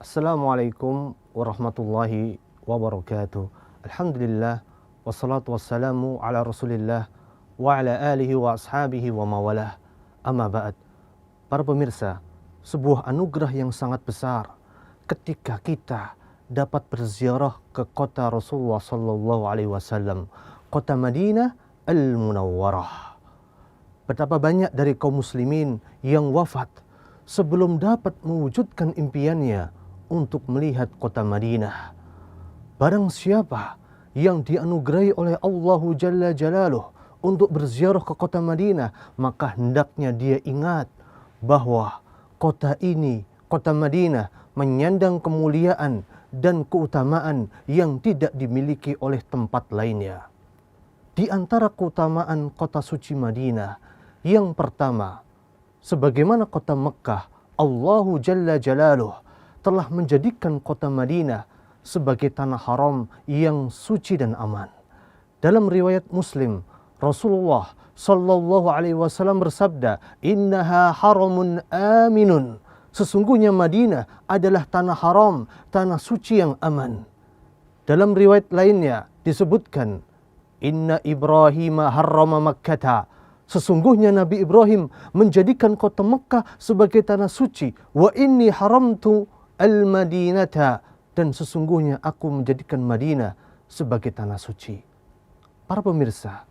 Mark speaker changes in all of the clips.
Speaker 1: Assalamualaikum warahmatullahi wabarakatuh. Alhamdulillah wassalatu wassalamu ala Rasulillah wa ala alihi wa ashabihi wa mawalah. Amma ba'd. Para pemirsa, sebuah anugerah yang sangat besar ketika kita dapat berziarah ke kota Rasulullah sallallahu alaihi wasallam, kota Madinah Al-Munawwarah. Betapa banyak dari kaum muslimin yang wafat sebelum dapat mewujudkan impiannya untuk melihat kota Madinah. Barang siapa yang dianugerahi oleh Allahu Jalla Jalaluh untuk berziarah ke kota Madinah, maka hendaknya dia ingat bahwa kota ini, kota Madinah, menyandang kemuliaan dan keutamaan yang tidak dimiliki oleh tempat lainnya. Di antara keutamaan kota suci Madinah, yang pertama, sebagaimana kota Mekah, Allahu Jalla Jalaluh telah menjadikan kota Madinah sebagai tanah haram yang suci dan aman. Dalam riwayat Muslim, Rasulullah sallallahu alaihi wasallam bersabda, "Innaha haramun aminun." Sesungguhnya Madinah adalah tanah haram, tanah suci yang aman. Dalam riwayat lainnya disebutkan, "Inna Ibrahim harrama Makkata." Sesungguhnya Nabi Ibrahim menjadikan kota Mekah sebagai tanah suci. Wa inni haramtu al-Madinata, dan sesungguhnya aku menjadikan Madinah sebagai tanah suci. Para pemirsa,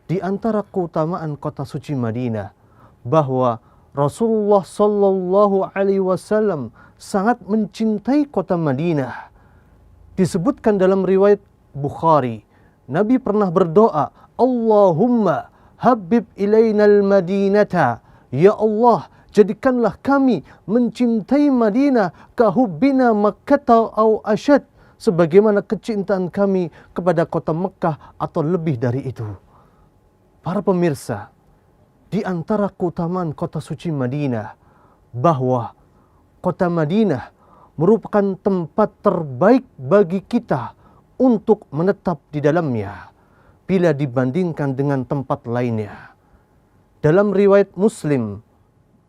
Speaker 1: di antara keutamaan kota suci Madinah bahwa Rasulullah sallallahu alaihi wasallam sangat mencintai kota Madinah. Disebutkan dalam riwayat Bukhari, Nabi pernah berdoa, "Allahumma habib ilainal madinata." Ya Allah, jadikanlah kami mencintai Madinah kahubbina Makkah au asyad, sebagaimana kecintaan kami kepada kota Mekah atau lebih dari itu. Para pemirsa, di antara keutamaan kota suci Madinah bahwa kota Madinah merupakan tempat terbaik bagi kita untuk menetap di dalamnya bila dibandingkan dengan tempat lainnya. Dalam riwayat Muslim,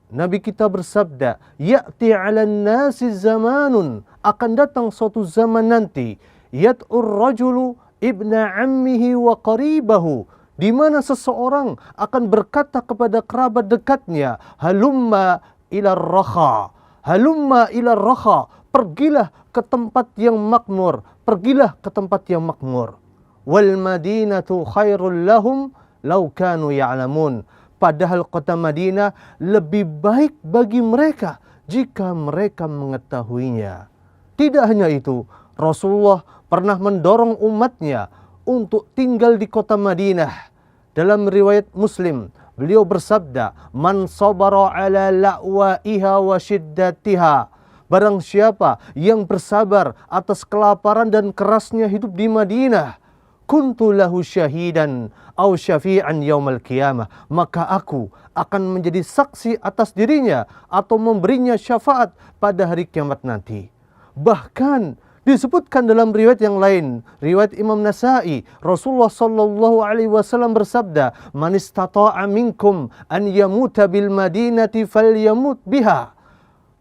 Speaker 1: Nabi kita bersabda, "Ya'ti 'alan nasi zamanun." Akan datang suatu zaman nanti, yad'ur rajulu ibna ammihi wa qaribahu, di mana seseorang akan berkata kepada kerabat dekatnya, "Halumma ila raha." Halumma ila raha, pergilah ke tempat yang makmur, pergilah ke tempat yang makmur. Wal madinatu khairul lahum law kanu ya'lamun. Padahal kota Madinah lebih baik bagi mereka jika mereka mengetahuinya. Tidak hanya itu, Rasulullah pernah mendorong umatnya untuk tinggal di kota Madinah. Dalam riwayat Muslim, beliau bersabda, "Man sabara ala la'waiha wa shiddatiha." Barang siapa yang bersabar atas kelaparan dan kerasnya hidup di Madinah, kuntu lahu syahidan au syafi'an yaumal qiyamah, maka aku akan menjadi saksi atas dirinya atau memberinya syafaat pada hari kiamat nanti. Bahkan disebutkan dalam riwayat yang lain, riwayat Imam Nasa'i, Rasulullah sallallahu alaihi wasallam bersabda, "Man istata'a minkum an yamuta bil madinati falyamut biha."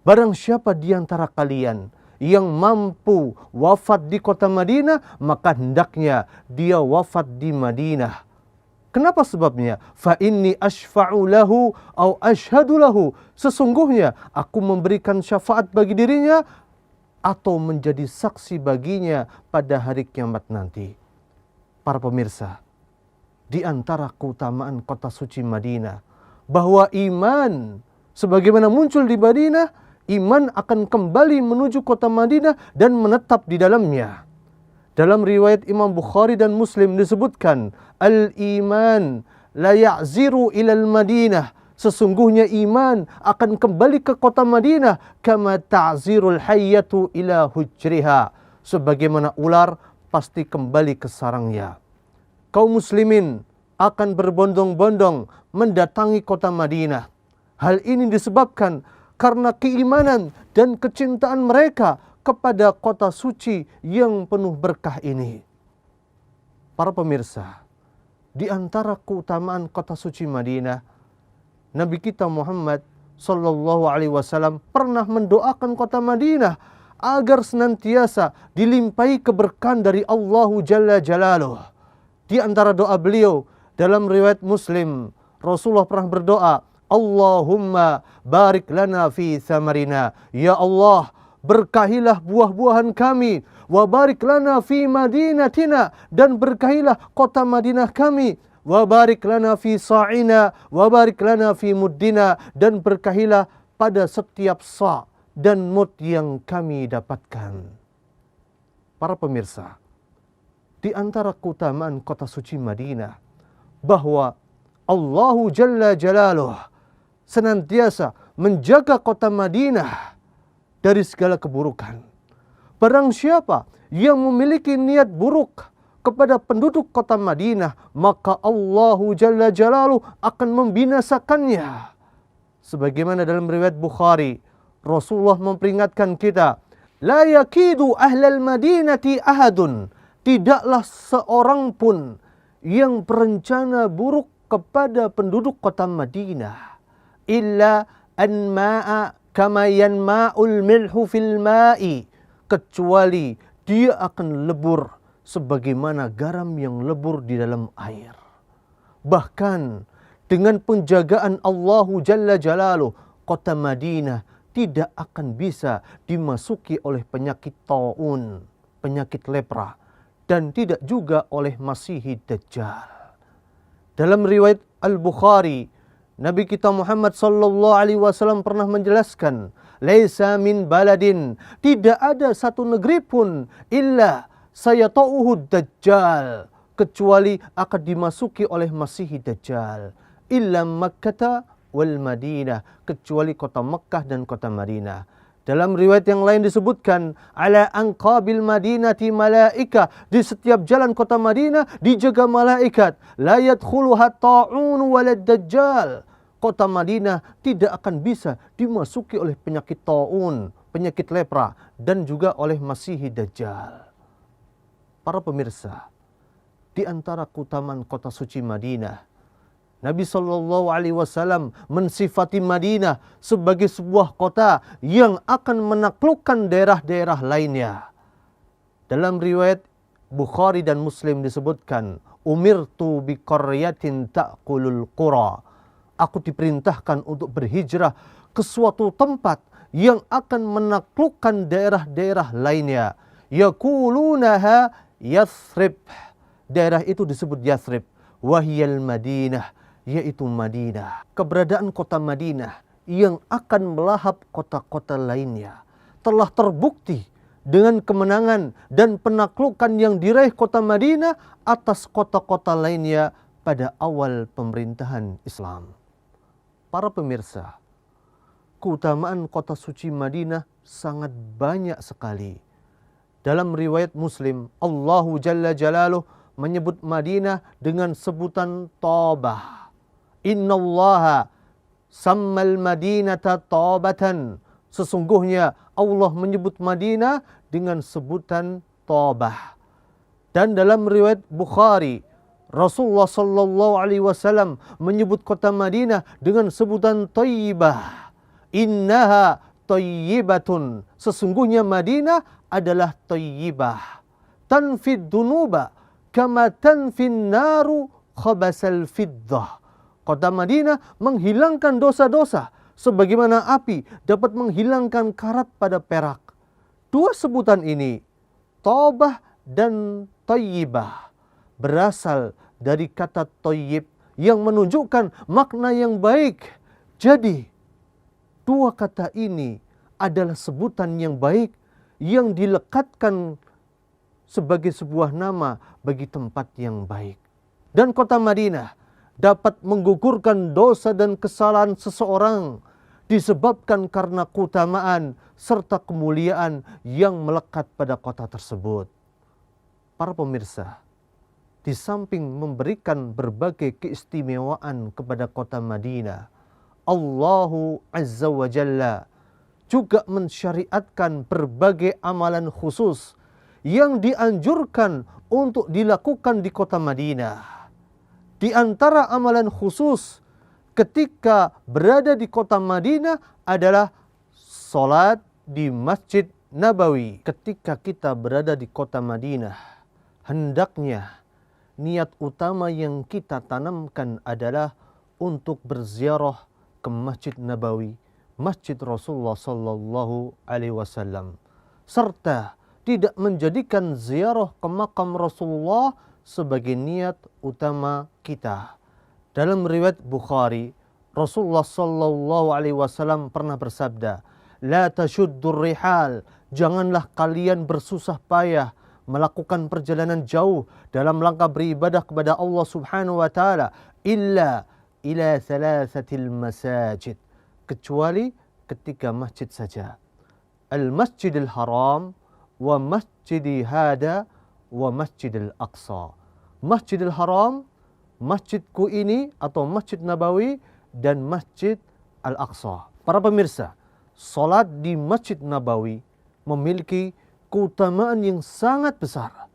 Speaker 1: Barang siapa di antara kalian yang mampu wafat di kota Madinah, maka hendaknya dia wafat di Madinah. Kenapa sebabnya? Fa inni ashfa'u lahu au ashhadu lahu. Sesungguhnya aku memberikan syafaat bagi dirinya atau menjadi saksi baginya pada hari kiamat nanti. Para pemirsa, di antara keutamaan kota suci Madinah bahwa iman sebagaimana muncul di Madinah, iman akan kembali menuju kota Madinah dan menetap di dalamnya. Dalam riwayat Imam Bukhari dan Muslim disebutkan, "Al-iman la ya'ziru ilal Madinah." Sesungguhnya iman akan kembali ke kota Madinah kama ta'zirul hayyatu ila hujriha. Sebagaimana ular pasti kembali ke sarangnya. Kaum muslimin akan berbondong-bondong mendatangi kota Madinah. Hal ini disebabkan karena keimanan dan kecintaan mereka kepada kota suci yang penuh berkah ini. Para pemirsa, di antara keutamaan kota suci Madinah, Nabi kita Muhammad sallallahu alaihi wasallam pernah mendoakan kota Madinah agar senantiasa dilimpahi keberkahan dari Allahu Jalla Jalaluh. Di antara doa beliau dalam riwayat Muslim, Rasulullah pernah berdoa, Allahumma barik lana fi thamarina. Ya Allah, berkahilah buah-buahan kami. Wa barik lana fi madinatina, dan berkahilah kota Madinah kami. Wa barik lana fi sa'ina, wa barik lana fi muddina, dan berkahilah pada setiap sa' dan mud yang kami dapatkan. Para pemirsa, di antara keutamaan kota suci Madinah, bahwa Allahu Jalla Jalaluh senantiasa menjaga kota Madinah dari segala keburukan. Barang siapa yang memiliki niat buruk kepada penduduk kota Madinah, maka Allahu Jalla Jalaluh akan membinasakannya. Sebagaimana dalam riwayat Bukhari, Rasulullah memperingatkan kita, la yakidu ahlal madinati ahadun. Tidaklah seorang pun yang berencana buruk kepada penduduk kota Madinah, illa an ma'a kama yanma'ul milhu fil ma'i, kecuali dia akan lebur sebagaimana garam yang lebur di dalam air. Bahkan dengan penjagaan Allahu Jalla Jalaluh, kota Madinah tidak akan bisa dimasuki oleh penyakit taun, penyakit lepra, dan tidak juga oleh Masihid Dajjal. Dalam riwayat Al-Bukhari, Nabi kita Muhammad sallallahu alaihi wasallam pernah menjelaskan, laisa min baladin, tidak ada satu negeri pun illa sayata'uhu Dajjal, kecuali akan dimasuki oleh Masihid Dajjal, illa Makkah wal Madinah, kecuali kota Mekah dan kota Madinah. Dalam riwayat yang lain disebutkan, ala anqabil madinati malaika, di setiap jalan kota Madinah dijaga malaikat, la yadkhuluha ta'un walad dajjal. Kota Madinah tidak akan bisa dimasuki oleh penyakit taun, penyakit lepra, dan juga oleh Masihid Dajjal. Para pemirsa, di antara keutamaan kota suci Madinah, Nabi Shallallahu Alaihi Wasallam mensifati Madinah sebagai sebuah kota yang akan menaklukkan daerah-daerah lainnya. Dalam riwayat Bukhari dan Muslim disebutkan, umirtu bi qaryatin ta'kulul qura. Aku diperintahkan untuk berhijrah ke suatu tempat yang akan menaklukkan daerah-daerah lainnya. Yaqulunaha Yathrib. Daerah itu disebut Yathrib. Wahiyal Madinah, yaitu Madinah. Keberadaan kota Madinah yang akan melahap kota-kota lainnya telah terbukti dengan kemenangan dan penaklukan yang diraih kota Madinah atas kota-kota lainnya pada awal pemerintahan Islam. Para pemirsa, keutamaan kota suci Madinah sangat banyak sekali. Dalam riwayat Muslim, Allahu Jalla Jalaluh menyebut Madinah dengan sebutan Tabah. Innallaha sammal madinata tabatan. Sesungguhnya Allah menyebut Madinah dengan sebutan Tabah. Dan dalam riwayat Bukhari, Rasulullah sallallahu alaihi wasallam menyebut kota Madinah dengan sebutan Thayyibah. Innaha thayyibatun. Sesungguhnya Madinah adalah Thayyibah. Tanfid dunuba kama tanfin naru khabasal fiddah. Kota Madinah menghilangkan dosa-dosa sebagaimana api dapat menghilangkan karat pada perak. Dua sebutan ini, Tabah dan Thayyibah, berasal dari kata thayyib yang menunjukkan makna yang baik. Jadi, dua kata ini adalah sebutan yang baik yang dilekatkan sebagai sebuah nama bagi tempat yang baik. Dan kota Madinah dapat menggugurkan dosa dan kesalahan seseorang disebabkan karena keutamaan serta kemuliaan yang melekat pada kota tersebut. Para pemirsa, di samping memberikan berbagai keistimewaan kepada kota Madinah, Allahu Azza wa Jalla juga mensyariatkan berbagai amalan khusus yang dianjurkan untuk dilakukan di kota Madinah. Di antara amalan khusus ketika berada di kota Madinah adalah sholat di Masjid Nabawi. Ketika kita berada di kota Madinah, hendaknya niat utama yang kita tanamkan adalah untuk berziarah ke Masjid Nabawi, Masjid Rasulullah sallallahu alaihi wasallam, serta tidak menjadikan ziarah ke makam Rasulullah sebagai niat utama kita. Dalam riwayat Bukhari, Rasulullah sallallahu alaihi wasallam pernah bersabda, "La tashuddur rihal," janganlah kalian bersusah payah melakukan perjalanan jauh dalam rangka beribadah kepada Allah Subhanahu wa taala illa ila thalathatil masajid, kecuali ketiga masjid saja. Al-Masjidil Haram wa Masjidi Hada wa Masjidil Aqsa. Masjidil Haram, masjidku ini atau Masjid Nabawi, dan Masjid Al-Aqsa. Para pemirsa, salat di Masjid Nabawi memiliki keutamaan yang sangat besar,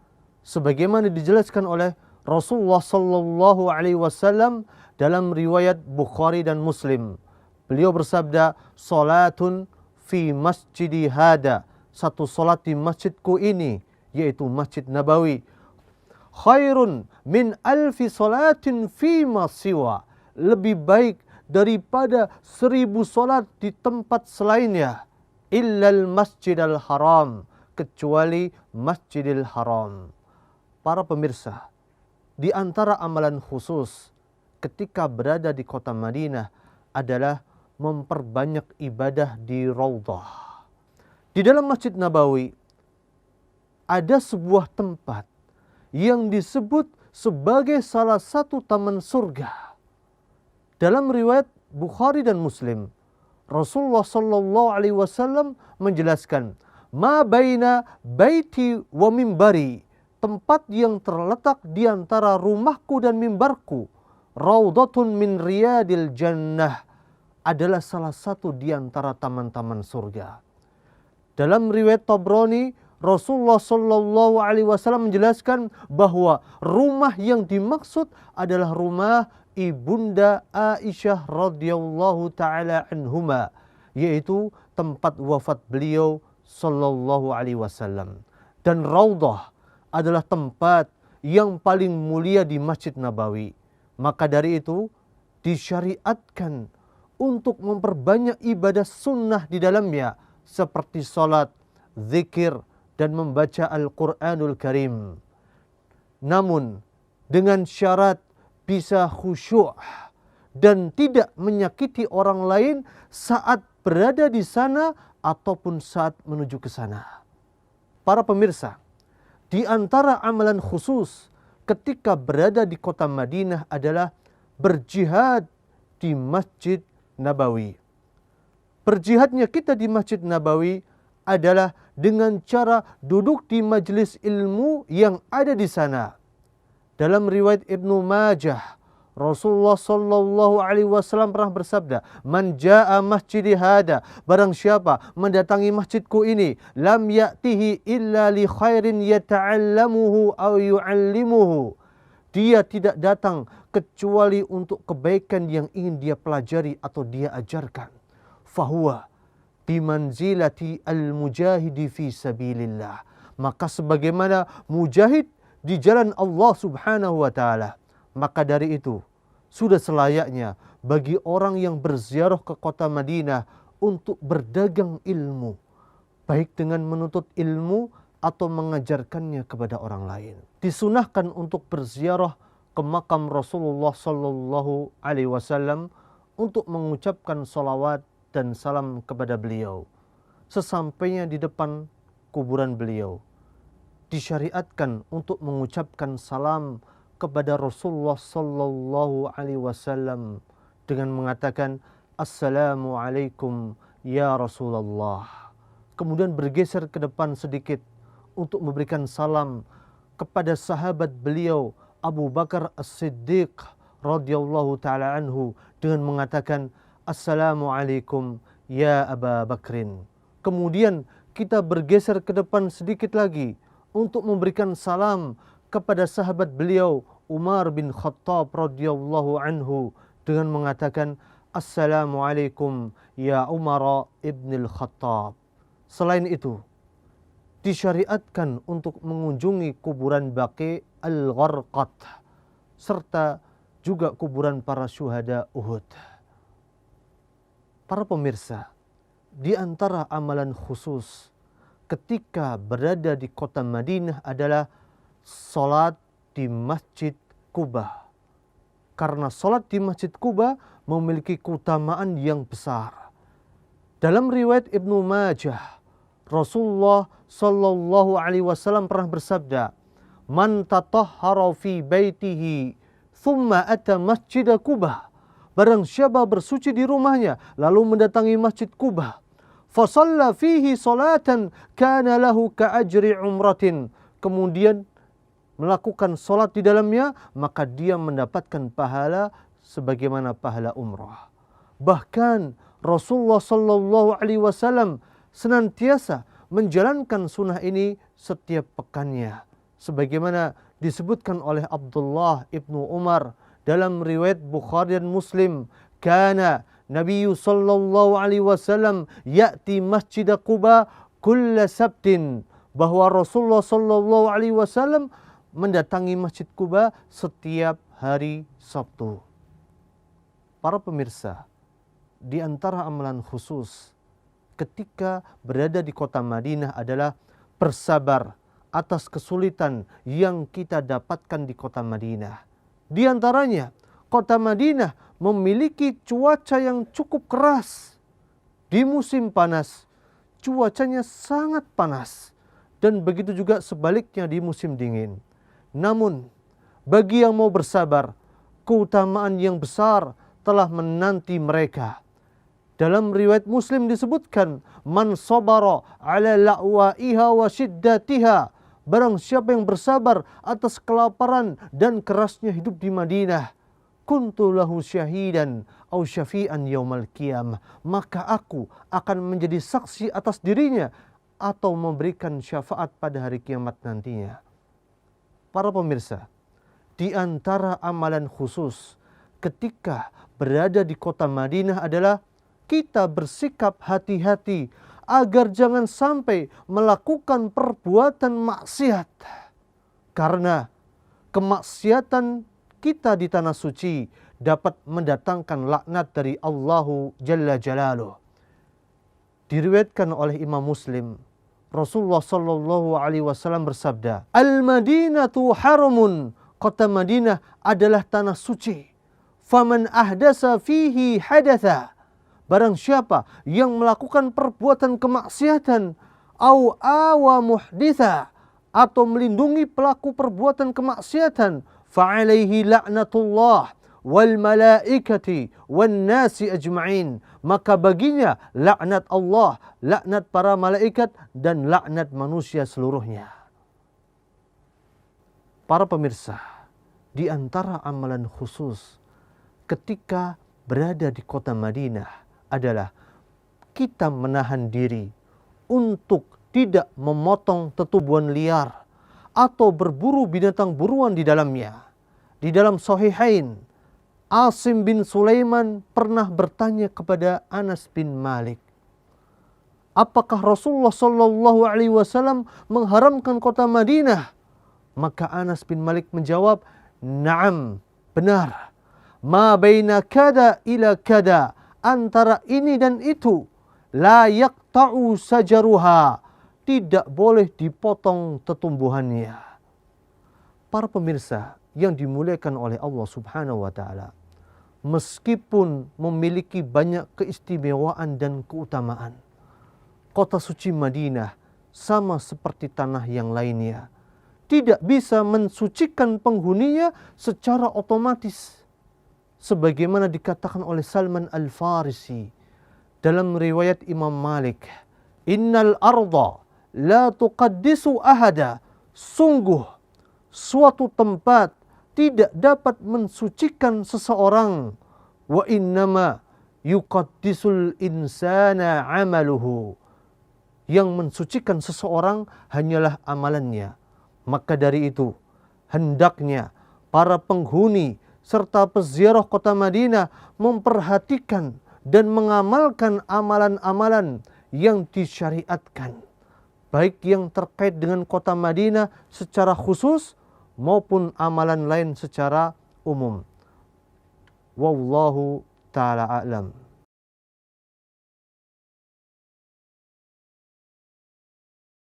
Speaker 1: sebagaimana dijelaskan oleh Rasulullah sallallahu alaihi wasallam dalam riwayat Bukhari dan Muslim. Beliau bersabda, "Salatun fi masjidi hada," satu salat di masjidku ini, yaitu Masjid Nabawi, "khairun min alfi salatin fi ma siwa," lebih baik daripada 1000 salat di tempat selainnya, illal masjidal haram, kecuali Masjidil Haram. Para pemirsa, di antara amalan khusus ketika berada di kota Madinah adalah memperbanyak ibadah di Raudhah. Di dalam Masjid Nabawi ada sebuah tempat yang disebut sebagai salah satu taman surga. Dalam riwayat Bukhari dan Muslim, Rasulullah sallallahu alaihi wasallam menjelaskan, "Ma baina baiti wa mimbari," tempat yang terletak di antara rumahku dan mimbarku, "raudhatun min riyadil jannah," adalah salah satu di antara taman-taman surga. Dalam riwayat Tabrani, Rasulullah sallallahu alaihi wasallam menjelaskan bahwa rumah yang dimaksud adalah rumah Ibunda Aisyah radhiyallahu taala anhuma, yaitu tempat wafat beliau sallallahu alaihi wasallam. Dan Raudhah adalah tempat yang paling mulia di Masjid Nabawi. Maka dari itu disyariatkan untuk memperbanyak ibadah sunnah di dalamnya, seperti salat, zikir, dan membaca Al-Quranul Karim. Namun dengan syarat bisa khusyuk dan tidak menyakiti orang lain saat berada di sana ataupun saat menuju ke sana. Para pemirsa, di antara amalan khusus ketika berada di kota Madinah adalah berjihad di Masjid Nabawi. Berjihadnya kita di Masjid Nabawi adalah dengan cara duduk di majelis ilmu yang ada di sana. Dalam riwayat Ibnu Majah, Rasulullah sallallahu alaihi wasallam pernah bersabda, "Man jaa masjidi hada," barang siapa mendatangi masjidku ini, lam ya'tihi illa li khairin yata'allamuhu aw yu'allimuhu, dia tidak datang kecuali untuk kebaikan yang ingin dia pelajari atau dia ajarkan. Fahuwa bimanzilati al-mujahidi fi sabilillah, maka sebagaimana mujahid di jalan Allah Subhanahu wa taala. Maka dari itu sudah selayaknya bagi orang yang berziarah ke kota Madinah untuk berdagang ilmu, baik dengan menuntut ilmu atau mengajarkannya kepada orang lain. Disunahkan untuk berziarah ke makam Rasulullah sallallahu alaihi wasallam untuk mengucapkan salawat dan salam kepada beliau. Sesampainya di depan kuburan beliau, disyariatkan untuk mengucapkan salam kepada Rasulullah sallallahu alaihi wasallam dengan mengatakan, "Assalamualaikum ya Rasulullah." Kemudian bergeser ke depan sedikit untuk memberikan salam kepada sahabat beliau Abu Bakar As-Siddiq radhiyallahu taala anhu dengan mengatakan, "Assalamualaikum ya Aba Bakrin." Kemudian kita bergeser ke depan sedikit lagi untuk memberikan salam kepada sahabat beliau Umar bin Khattab radhiyallahu anhu dengan mengatakan, "Assalamualaikum ya Umar ibn al-Khattab." Selain itu, disyariatkan untuk mengunjungi kuburan Baqi al-Gharqad serta juga kuburan para syuhada Uhud. Para pemirsa, di antara amalan khusus ketika berada di kota Madinah adalah salat di Masjid Quba. Karena salat di Masjid Quba memiliki keutamaan yang besar. Dalam riwayat Ibnu Majah, Rasulullah sallallahu alaihi wasallam pernah bersabda, "Man tatahhara fi baitihi thumma ata Masjid Quba." Barang siapa bersuci di rumahnya lalu mendatangi Masjid Quba, fa shalla fihi salatan kana lahu ka ajri umratin. Kemudian melakukan salat di dalamnya, maka dia mendapatkan pahala sebagaimana pahala umrah. Bahkan Rasulullah sallallahu alaihi wasallam senantiasa menjalankan sunnah ini setiap pekannya, sebagaimana disebutkan oleh Abdullah ibnu Umar dalam riwayat Bukhari dan Muslim, kana Nabi sallallahu alaihi wasallam ya'ti Masjid Quba kulla sabtin, bahwa Rasulullah sallallahu alaihi wasallam mendatangi Masjid Quba setiap hari Sabtu. Para pemirsa, di antara amalan khusus ketika berada di kota Madinah adalah bersabar atas kesulitan yang kita dapatkan di kota Madinah. Di antaranya, kota Madinah memiliki cuaca yang cukup keras. Di musim panas, cuacanya sangat panas. Dan begitu juga sebaliknya di musim dingin. Namun, bagi yang mau bersabar, keutamaan yang besar telah menanti mereka. Dalam riwayat Muslim disebutkan, "Man sabara ala la'waiha wa shiddatiha." Barang siapa yang bersabar atas kelaparan dan kerasnya hidup di Madinah, kuntu lahu syahidan au syafi'an yaumal qiyamah, maka aku akan menjadi saksi atas dirinya atau memberikan syafaat pada hari kiamat nantinya. Para pemirsa, di antara amalan khusus ketika berada di kota Madinah adalah kita bersikap hati-hati agar jangan sampai melakukan perbuatan maksiat. Karena kemaksiatan kita di tanah suci dapat mendatangkan laknat dari Allahu Jalla Jalaluh. Diriwayatkan oleh Imam Muslim, Rasulullah sallallahu alaihi wasallam bersabda, "Al-Madinatu haramun." Kota Madinah adalah tanah suci. Faman ahdasa fihi hadatha. Barang siapa yang melakukan perbuatan kemaksiatan, au awa muhditha, atau melindungi pelaku perbuatan kemaksiatan, fa'alaihi la'natullah wal malaikati wan nasi ajma'in, maka baginya laknat Allah, laknat para malaikat dan laknat manusia seluruhnya. Para pemirsa, di antara amalan khusus ketika berada di kota Madinah adalah kita menahan diri untuk tidak memotong tetubuhan liar atau berburu binatang buruan di dalamnya. Di dalam Sahihain, Asim bin Sulaiman pernah bertanya kepada Anas bin Malik, apakah Rasulullah sallallahu alaihi wasallam mengharamkan kota Madinah? Maka Anas bin Malik menjawab, "Na'am, benar. Ma baina kada ila kada, antara ini dan itu, la yaqta'u sajaruha, tidak boleh dipotong tetumbuhannya." Para pemirsa yang dimuliakan oleh Allah Subhanahu wa taala, meskipun memiliki banyak keistimewaan dan keutamaan, kota suci Madinah sama seperti tanah yang lainnya, tidak bisa mensucikan penghuninya secara otomatis. Sebagaimana dikatakan oleh Salman Al-Farisi dalam riwayat Imam Malik, "Innal arda la tuqaddisu ahada." Sungguh suatu tempat tidak dapat mensucikan seseorang. Wa innama yuqaddisul insana amaluhu. Yang mensucikan seseorang hanyalah amalannya. Maka dari itu, hendaknya para penghuni serta peziarah kota Madinah memperhatikan dan mengamalkan amalan-amalan yang disyariatkan. baik yang terkait dengan kota Madinah secara khusus maupun amalan lain secara umum. Wallahu ta'ala a'lam.